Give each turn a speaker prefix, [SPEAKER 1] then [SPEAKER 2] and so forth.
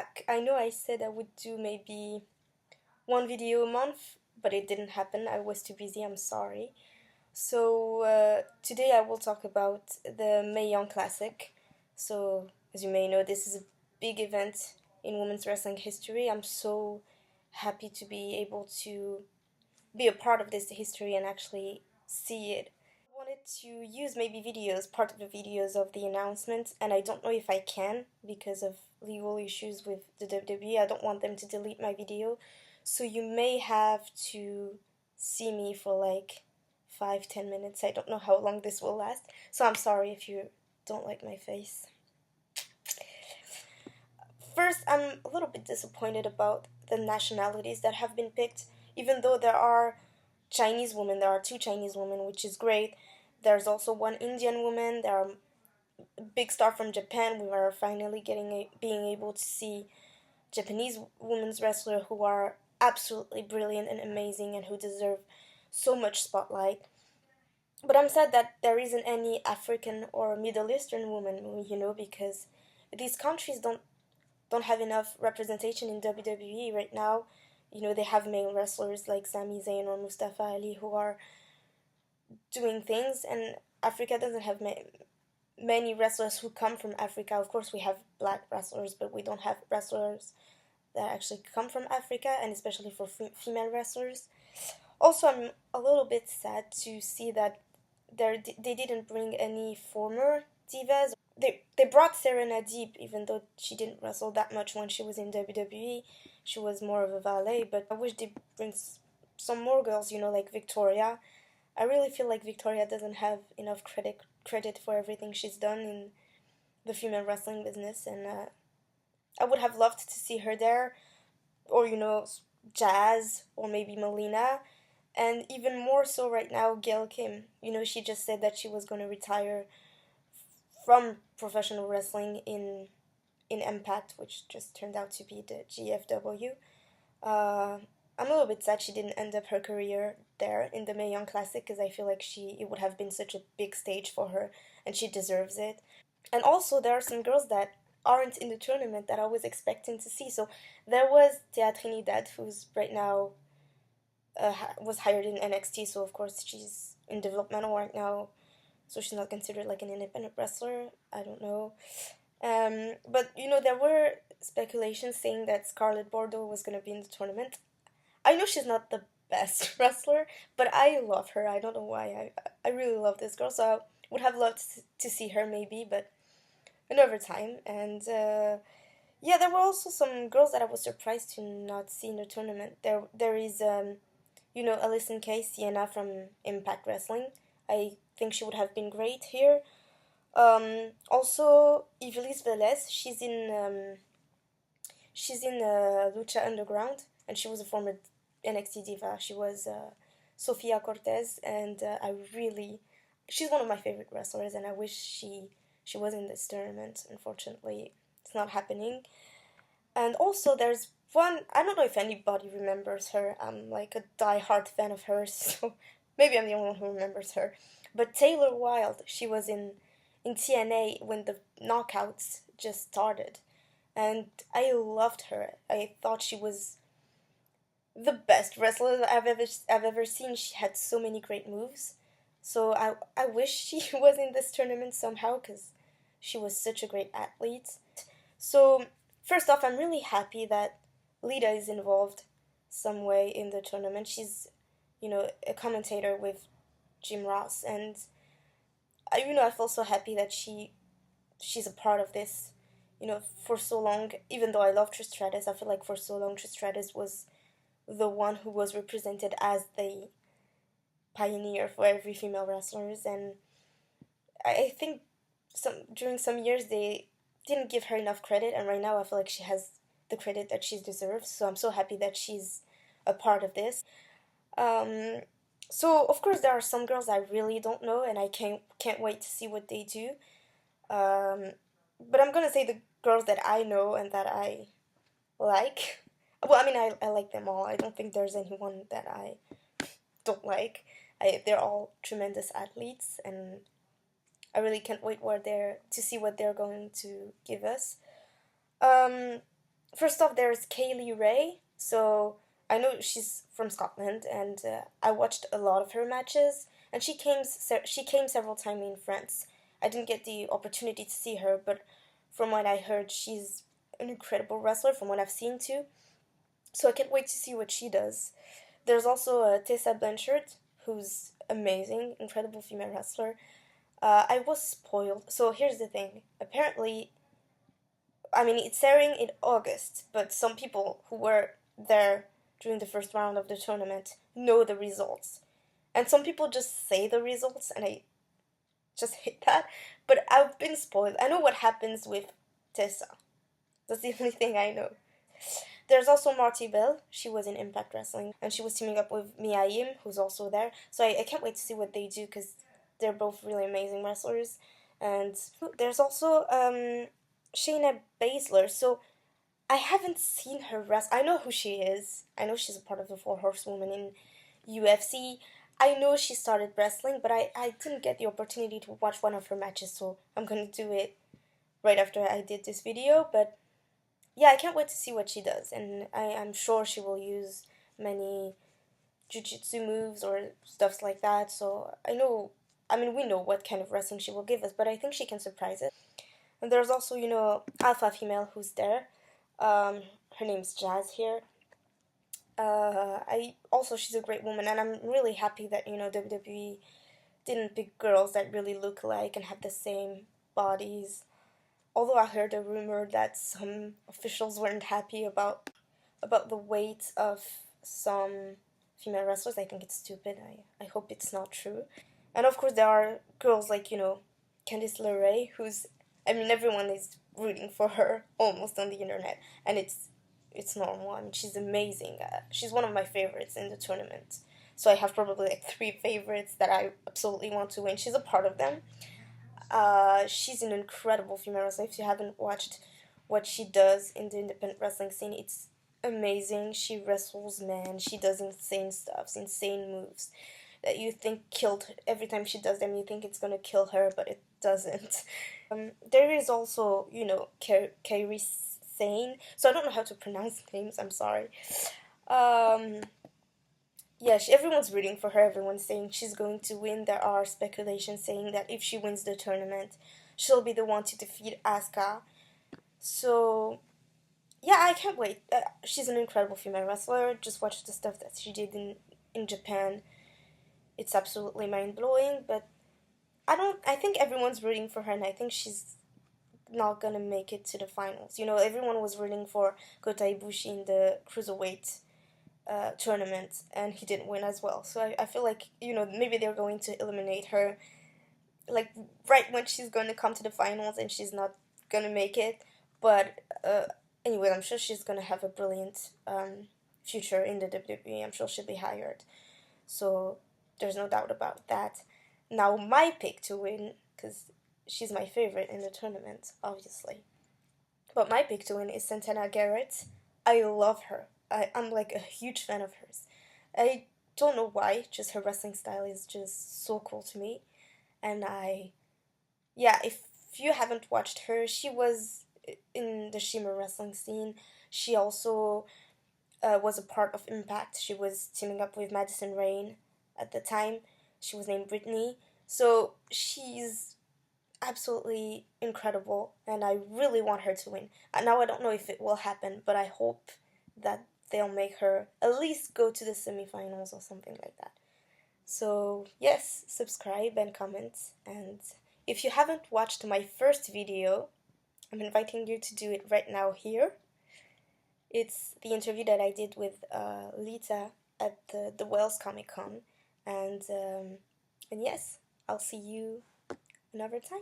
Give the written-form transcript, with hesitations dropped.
[SPEAKER 1] back. I know I said I would do maybe one video a month, but it didn't happen. I was too busy, I'm sorry. So today I will talk about the Mae Young Classic. So, as you may know, this is a big event in women's wrestling history. I'm so happy to be able to be a part of this history and actually see it. I wanted to use maybe videos, part of the videos of the announcement, and I don't know if I can because of legal issues with the WWE. I don't want them to delete my video, so you may have to see me for like 5-10 minutes. I don't know how long this will last, so I'm sorry if you don't like my face. First, I'm a little bit disappointed about the nationalities that have been picked, even though there are Chinese women, there are 2 Chinese women, which is great. There's also one Indian woman, there are a big star from Japan. We are finally being able to see Japanese women's wrestlers who are absolutely brilliant and amazing and who deserve so much spotlight. But I'm sad that there isn't any African or Middle Eastern woman, because these countries don't have enough representation in WWE right now. They have male wrestlers like Sami Zayn or Mustafa Ali who are doing things, and Africa doesn't have many wrestlers who come from Africa. Of course, we have black wrestlers, but we don't have wrestlers that actually come from Africa, and especially for female wrestlers. Also, I'm a little bit sad to see that they didn't bring any former divas. They brought Serena Deeb, even though she didn't wrestle that much when she was in WWE. She was more of a valet, but I wish they bring some more girls, like Victoria. I really feel like Victoria doesn't have enough credit for everything she's done in the female wrestling business, and I would have loved to see her there, or Jazz, or maybe Melina, and even more so right now, Gail Kim. She just said that she was going to retire from professional wrestling in Impact, which just turned out to be the GFW. I'm a little bit sad she didn't end up her career there in the Mae Young Classic, because I feel like it would have been such a big stage for her, and she deserves it. And also, there are some girls that aren't in the tournament that I was expecting to see. So there was Thea Trinidad, who's right now was hired in NXT, so of course she's in developmental right now, so she's not considered like an independent wrestler. I don't know. But there were speculations saying that Scarlett Bordeaux was going to be in the tournament. I know she's not the best wrestler, but I love her. I don't know why. I really love this girl, so I would have loved to see her maybe, but another time. And yeah, there were also some girls that I was surprised to not see in the tournament. There is Alison Kay, Sienna from Impact Wrestling. I think she would have been great here. Also, Ivelisse Velez, she's in Lucha Underground, and she was a former NXT diva. She was Sofia Cortez, and she's one of my favorite wrestlers, and I wish she was in this tournament. Unfortunately, it's not happening. And also, there's one, I don't know if anybody remembers her. I'm like a die-hard fan of hers, so maybe I'm the only one who remembers her. But Taylor Wilde, she was in TNA when the knockouts just started. And I loved her. I thought she was the best wrestler I've ever seen. She had so many great moves. So I wish she was in this tournament somehow, because she was such a great athlete. So first off, I'm really happy that Lita is involved some way in the tournament. She's, a commentator with Jim Ross, and I feel so happy that she's a part of this. For so long, even though I love Trish Stratus, I feel like for so long Trish Stratus was the one who was represented as the pioneer for every female wrestlers, and I think during some years they didn't give her enough credit, and right now I feel like she has the credit that she deserves. So I'm so happy that she's a part of this. So of course there are some girls I really don't know, and I can't wait to see what they do. But I'm gonna say the girls that I know and that I like. Well, I mean, I like them all. I don't think there's anyone that I don't like. They're all tremendous athletes, and I really can't wait to see what they're going to give us. first off, there's Kaylee Ray. So I know she's from Scotland, and I watched a lot of her matches. And she came several times in France. I didn't get the opportunity to see her, but from what I heard, she's an incredible wrestler. From what I've seen too, so I can't wait to see what she does. There's also Tessa Blanchard, who's amazing, incredible female wrestler. I was spoiled. So here's the thing. Apparently, I mean, it's airing in August, but some people who were there during the first round of the tournament know the results. And some people just say the results, and I just hate that. But I've been spoiled. I know what happens with Tessa. That's the only thing I know. There's also Marty Bell. She was in Impact Wrestling, and she was teaming up with Mae Young, who's also there. So I can't wait to see what they do because they're both really amazing wrestlers. And there's also Shayna Baszler. So I haven't seen her wrestle. I know who she is. I know she's a part of the Four Horsewomen in UFC. I know she started wrestling, but I didn't get the opportunity to watch one of her matches, so I'm gonna do it right after I did this video. But yeah, I can't wait to see what she does, and I'm sure she will use many jujitsu moves or stuffs like that. So I mean, we know what kind of wrestling she will give us, but I think she can surprise us. And there's also, Alpha Female who's there. Her name's Jazz here. She's a great woman, and I'm really happy that WWE didn't pick girls that really look alike and have the same bodies. Although I heard a rumor that some officials weren't happy about the weight of some female wrestlers. I think it's stupid. I hope it's not true. And of course, there are girls like, Candice LeRae, who's, I mean, everyone is rooting for her almost on the internet. And it's normal. I mean, she's amazing. She's one of my favorites in the tournament. So I have probably like 3 favorites that I absolutely want to win. She's a part of them. She's an incredible female wrestler. If you haven't watched what she does in the independent wrestling scene, it's amazing. She wrestles men. She does insane stuff, insane moves that you think killed her. Every time she does them, you think it's gonna kill her, but it doesn't. There is also, Kairi Sane. So I don't know how to pronounce names. I'm sorry. Yeah, everyone's rooting for her. Everyone's saying she's going to win. There are speculations saying that if she wins the tournament, she'll be the one to defeat Asuka. So, yeah, I can't wait. She's an incredible female wrestler. Just watch the stuff that she did in Japan. It's absolutely mind-blowing, but I think everyone's rooting for her, and I think she's not gonna make it to the finals. Everyone was rooting for Kota Ibushi in the Cruiserweight tournament, and he didn't win as well. So I feel like, maybe they're going to eliminate her, like, right when she's going to come to the finals, and she's not going to make it. But anyway, I'm sure she's going to have a brilliant future in the WWE. I'm sure she'll be hired. So there's no doubt about that. Now, my pick to win, because she's my favorite in the tournament, obviously. But my pick to win is Santana Garrett. I love her. I'm like a huge fan of hers. I don't know why, just her wrestling style is just so cool to me. And if you haven't watched her, she was in the Shimmer wrestling scene. She also was a part of Impact. She was teaming up with Madison Rayne at the time. She was named Brittany. So she's absolutely incredible, and I really want her to win. Now I don't know if it will happen, but I hope that they'll make her at least go to the semifinals or something like that. So yes, subscribe and comment, and if you haven't watched my first video, I'm inviting you to do it right now here. It's the interview that I did with Lita at the Wales Comic Con, and yes, I'll see you another time.